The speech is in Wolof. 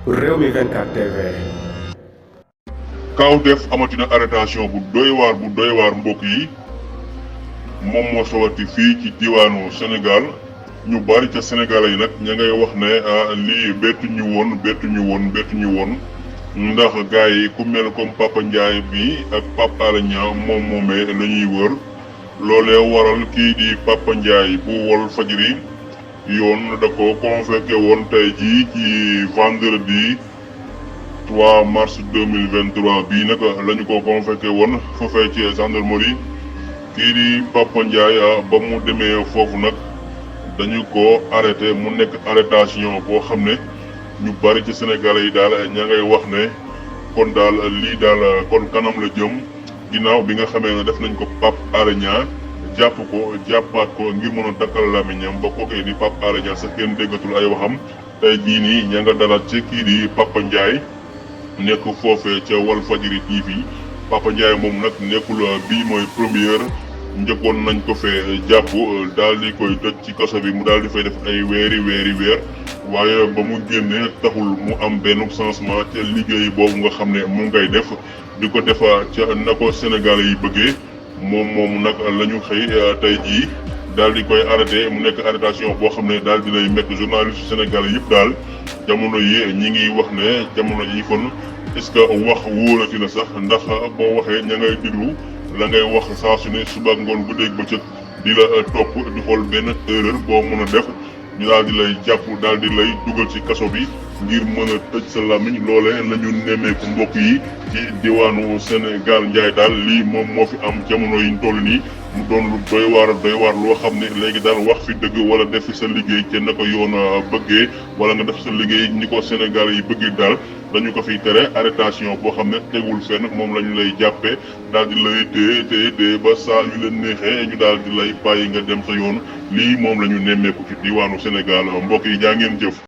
Rewmi 24 TV. Kawteef amatina arrestation bu doy waar mbokk yi moom moo sowati fii ci diwaanu Sénégal ñu bari ca Sénégal yi nag ña ngay wax ne lii bettu ñu woon ndax gars yi ku mel comme Papa Ndiaye bi ak Pape Alé Niang moom moomee la ñuy wër loolee waral kii di Papa Ndiaye bu WALFDJRI yoon da ko convoqué woon tey jii ci vendredi 3 mars 2023 bii nag la ñu ko convoqué woon foofee ci gendarmerie kii di Papa Ndiaye ba mu demee foofu nag dañu ko arrêté mu nekk arrestation boo xam ne ñu bari ci Sénégalais yi daal ña ngay wax ne kon daal lii daal kon kanam la jëm ginnaaw bi nga xamee ne def nañ ko Pape Alé Niang jàppaat ko ngir mën a dakkal làmmiñam ba kookee di Pape Alé Niang sax kenn déggatul ay waxam tey jii nii ña nga dalaat ci kii di Papa Ndiaye nekk foofee ca WALFDJRI TV Papa Ndiaye moom nag nekkul bii mooy première njëkkoon nañ ko fee jàpp daal di koy tëj ci kaso bi mu daal di fay def ay weer waaye ba mu génnee taxul mu am benn changement ca liggéey boobu nga xam ne mu ngay def di ko defa ca na ko Sénégalais yi bëggee moom nag la ñu xëy tey jii daal di koy arrêté mu nekk arrestation boo xam ne daal dinay métti journaliste Sénégalais yëpp daal jamono yi ñi ngi wax ne jamono yi kon est-ce que wax wóorati na sax ndax boo waxee ña ngay diglu la ngay wax saa su ne suba ak ngoon guddeeg bëccëg di la topp di xool benn erreur boo mën a def ñu daal di lay jàpp daal di lay dugal ci kaso bi ngir mën a tëj sa làmmiñ loolee la ñu nemmeeku mbokk yi ci diwaanu Sénégal Ndiaye daal lii moom moo fi am jamono yi ñu toll nii mu doon lu doy waar loo xam ne léegi daal wax fi dëgg wala def fi sa liggéey te na ko yoon bëggee wala nga def sa liggéey ni ko Sénégal yi bëggee daal dañu ko fiy tere arrestation boo xam ne tegul fenn moom la ñu lay jàppee daal di lay téye ba saa yu leen neexee ñu daal di lay bàyyi nga dem sa yoon lii moom la ñu nemmeeku ci diwaanu Sénégal mbokk yi jaa ngeen jëf.